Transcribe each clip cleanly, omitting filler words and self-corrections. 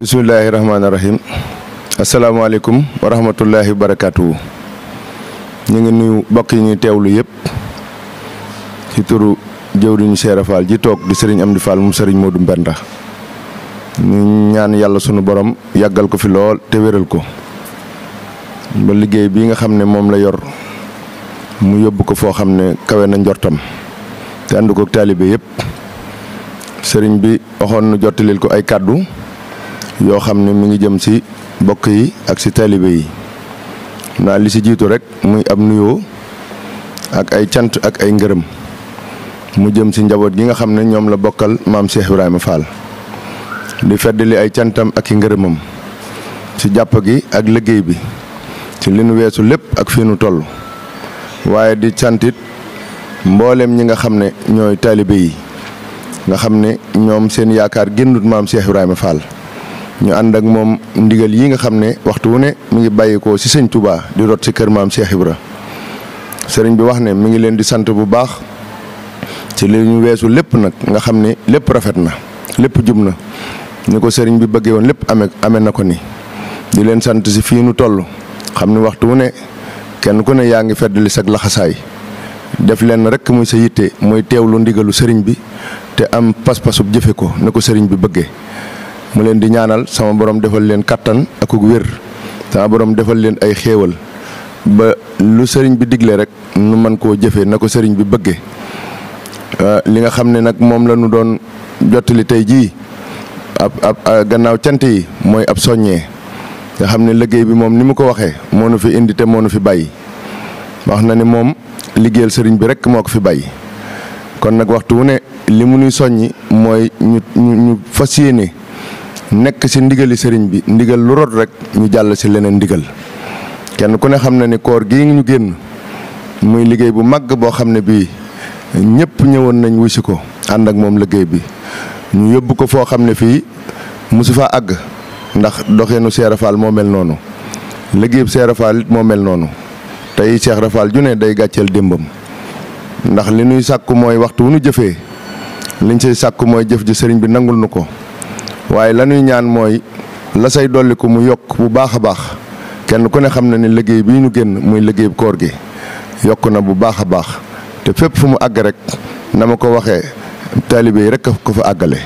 Bismillahirrahmanirrahim. Assalamualaikum warahmatullahi wabarakatuh. Ñu ngi nuyu bokk yi ñuy teewlu yépp ci turu jëwriñu Cheikh Fall ji toog di Serigne Amdi Fall mu Serigne Modou Mbenda. ñu ñaan yàlla sunu borom yàggal ko fi lool te wéral ko ba liggéey bi nga xam ne moom la yor mu yóbbu ko foo xam ne kawe na njortam te ànd ko taalibe yépp. Serigne bi waxoon nu jottalil ko ay kàddu yoo xam ne mi ngi jëm ci bokk yi ak ci taalibe yi naa li ci jiitu rek muy ab nuyoo ak ay cant ak ay ngërëm mu jëm ci njaboot gi nga xam ne ñoom la bokkal maam Cheikh Ibrahima Fall di feddali ay cantam ak i ngërëmam ci jàpp gi ak liggéey bi ci li nu weesu lépp ak fii nu toll waaye di cantit mboolem ñi nga xam ne ñooy taalibe yi nga xam ne ñoom seen yaakaar génnut maam Cheikh Ibrahima Fall ñu ànd ak moom ndigal yi nga xam ne waxtu wu ne mi ngi bàyyikoo ci sëñ Touba di rot ci kër maam Cheikh Ibra. sëriñ bi wax ne mi ngi leen di sant bu baax ci li ñu weesu lépp nag nga xam ne lépp rafet na lépp jub na ni ko sëriñ bi bëggee woon lépp amee na ko ni di leen sant ci fii nu toll xam ne waxtu wu ne kenn ku ne yaa ngi feddali sag laxasaay def leen rek muy sa yitte mooy teewlu ndigalu sëriñ bi te am pas-pasub jëfe ko ne ko sëriñ bi bëggee. mu leen di ñaanal sama borom defal leen kattan ak wér sama borom defal leen ay xéewal ba lu sëriñ bi digle rek nu mën koo jëfee na ko sëriñ bi bëggee. li nga xam ne nag moom la ñu doon jottali tey jii ab gannaaw cant yi mooy ab soññee nga xam ne liggéey bi moom ni mu ko waxee moo nu fi indi te moo nu fi bàyyi wax na ne moom liggéeyal sëriñ bi rek moo ko fi bàyyi kon nag waxtu wu ne li mu nuy soññi mooy ñu fas yéene nekk ci ndigali sëriñ bi ndigal lu rot rek ñu jàll ci leneen ndigal kenn ku ne xam na ni koor gii ñu génn muy liggéey bu màgg boo xam ne bii ñëpp ñëwoon nañ wusi ko ànd ak moom liggéey bi ñu yóbbu ko foo xam ne fii mosu faa àgg ndax doxeenu Cheikh Fall moo mel noonu liggéeyub Cheikh Fall it moo mel noonu tey Cheikh Fall ju ne day gàcceel démbam ndax li nuy sàkku mooy waxtu wu nu jëfee liñ say sàkku mooy jëf ji sëriñ bi nangul nu ko waaye la ñuy ñaan mooy la say dolli ko mu yokk bu baax a baax kenn ku ne xam na ne liggéey bii ñu génn muy liggéey koor gi yokk na bu baax a baax te fépp fu mu àgg rek na ma ko waxee taalibe yi rek ko fa àggale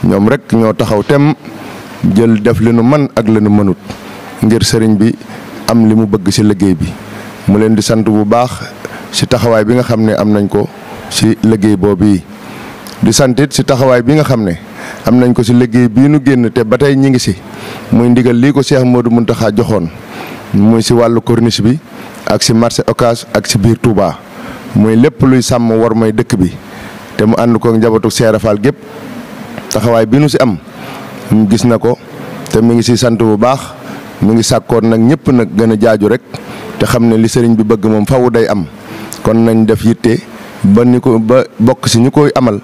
ñoom rek ñoo taxaw tem jël def li nu man ak li nu mënut ngir sëriñ bi am li mu bëgg ci liggéey bi mu leen di sant bu baax ci taxawaay bi nga xam ne am nañ ko ci liggéey boobu yi di santit ci taxawaay bi nga xam ne am nañ ko ci liggéey bii nu génn te ba tey ñi ngi ci muy ndigal lii ko Cheikh Modou Mountakha joxoon muy ci wàllu corniche bi ak ci marché Ocass ak ci biir Touba muy lépp luy sàmm war may dëkk bi te mu ànd ko njabootu Cheikh Fall gépp taxawaay bi nu ci am gis na ko te mi ngi ci sant bu baax mi ngi sàkkoon nag ñëpp nag gën a jaaju rek te xam ne li sëriñ bi bëgg moom fawu day am kon nañ def yitte ba bokk ci ñu koy amal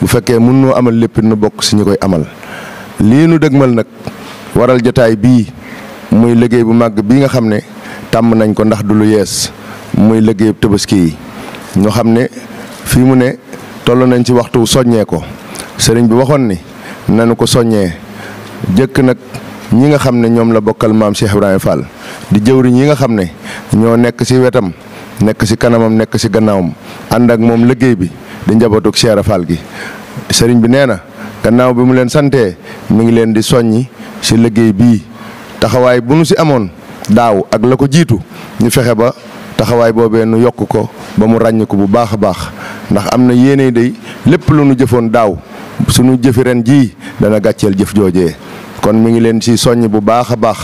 bu fekkee mën noo amal lépp nu bokk ci ñu koy amal lii nu dëgmal nag waral jotaay bii muy liggéey bu màgg bii nga xam ne tàmm nañ ko ndax du lu yees muy liggéey Tabaski yi ñoo xam ne fii mu ne toll nañ ci waxtu soññee ko sëriñ bi waxoon ni nanu ko soññee jëkk nag ñi nga xam ne ñoom la bokkal maam Cheikh Ibrahima Fall di jëwriñ yi nga xam ne ñoo nekk ci wetam nekk ci kanamam nekk ci gannaawam ànd ak moom liggéey bi di njabootu Cheikh Fall gi sëriñ bi nee na gannaaw bi mu leen santee mi ngi leen di soññi ci liggéey bii taxawaay bu nu ci amoon daaw ak la ko jiitu ñu fexe ba taxawaay boobee nu yokk ko ba mu ràññ ko bu baax a baax ndax am na yéene day lépp lu nu jëfoon daaw suñu jëfi ren jii dana gàcceel jëf joojee kon mi ngi leen ci soññ bu baax a baax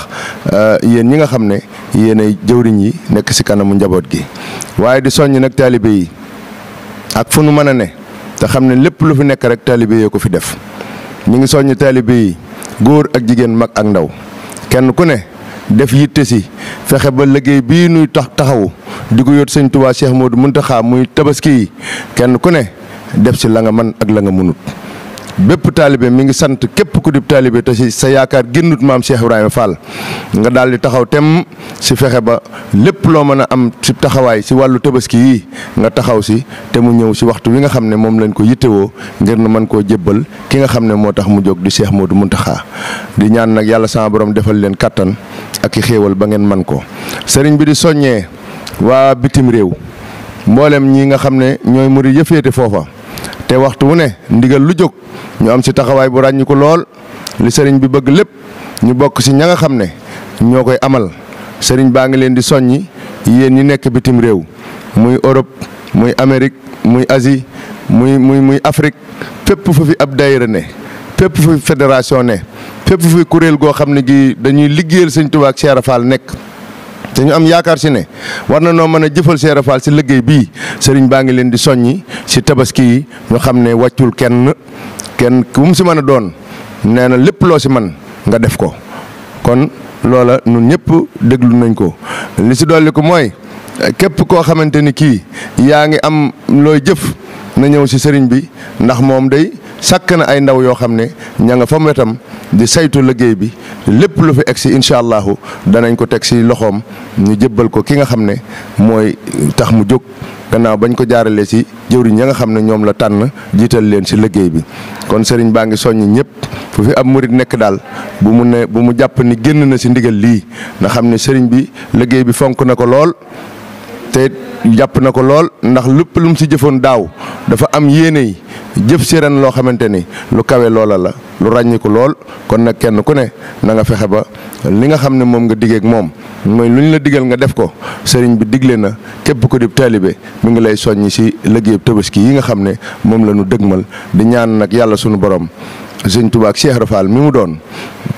yéen ñi nga xam ne yéenay jëwriñ yi nekk ci kanamu njaboot gi waaye di soññ nag taalibe yi ak fu nu mën a ne te xam ne lépp lu fi nekk rek taalibe yee ko fi def ñu ngi soññ taalibe yi góor ak jigéen mag ak ndaw kenn ku ne def yitte ci fexe ba liggéey bii nuy taxawu di ko yót sëñ Touba Cheikh Modou Mountakha muy Tabaski yi kenn ku ne def ci la nga man ak la nga mënut bépp taalibe mi ngi sant képp ku dib taalibe te si sa yaakaar génnut maam Cheikh Ibrahima Fall nga daal di taxaw tem si fexe ba lépp loo mën a am si taxawaay si wàllu tabaski yi nga taxaw si te mu ñëw si waxtu wi nga xam ne moom lañ ko yittewoo ngir na mën koo jébbal ki nga xam ne moo tax mu jóg di Cheikh Modou Mountakha di ñaan nag yàlla sama borom defal leen kattan ak i xéewal ba ngeen man ko. sëriñ bi di soññee waa bitim réew mboolem ñi nga xam ne ñooy murid yëfeete foofa te waxtu wu ne ndigal lu jóg ñu am si taxawaay bu ràññi ko lool li sëriñ bi bëgg lépp ñu bokk si ña nga xam ne ñoo koy amal sëriñ baa ngi leen di soññi yéen ñi nekk bitim réew muy Europe muy Amérique muy Asie muy Afrique fépp fu fi ab daayira ne fépp fu fi fédération ne fépp fu fi kuréel goo xam ne gi dañuy liggéeyal Sëñ Tuubaa ak Cheikh Fall nekk te ñu am yaakaar si ne war na noo mën a jëfal Cheikh Fall si liggéey bii sëriñ baa ngi leen di soññi si tabaski yi ñu xam ne wàccul kenn ku mu si mën a doon nee na lépp loo si man nga def ko kon loola ñun ñëpp déglu nañ ko li si dolli ko mooy képp koo xamante ni kii yaa ngi am looy jëf na ñëw si sëriñ bi ndax moom day sàkk na ay ndaw yoo xam ne ña nga fa wetam di saytu liggéey bi lépp lu fi egg si incha allahu danañ ko teg si loxoom ñu jébbal ko ki nga xam ne mooy tax mu jóg gannaaw bañ ko jaaralee si jëwriñ ya nga xam ne ñoom la tànn jiital leen si liggéey bi. kon sëriñ baa ngi soññi ñëpp fu fi ab murit nekk daal bu mu jàpp ni génn na si ndigal lii nga xam ne sëriñ bi liggéey bi fonk na ko lool te jàpp na ko lool ndax lépp lu mu si jëfoon daaw dafa am yéene yi jëf si ren loo xamante ni lu kawe loola la lu ràññiku lool kon nag kenn ku ne na nga fexe ba li nga xam ne moom nga digeek moom mooy lu ñu la digal nga def ko sëriñ bi digle na képp ko di taalibe mi ngi lay soññi si liggéey tabaski yi nga xam ne moom la ñu dëgmal di ñaan nag yàlla sunu borom Sëñ Tuubaa ak Cheikh Fall mi mu doon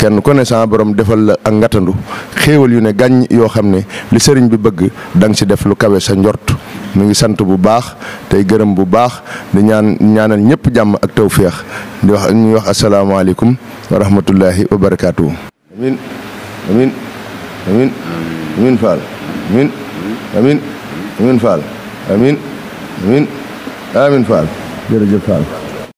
kenn ku ne sama borom defal la ak ngatandu xéewal yu ne gàññ yoo xam ne li sëriñ bi bëgg da nga si def lu kawe sa njort mu ngi sant bu baax tey gërëm bu baax di ñaanal ñëpp jàmm ak tawféex di wax ñuy wax asalaamaaleykum wa rahmatullahi wa barakaatu. amin amin amin amin Fall amin amin amin Fall amin amin amin Fall jërëjëf Fall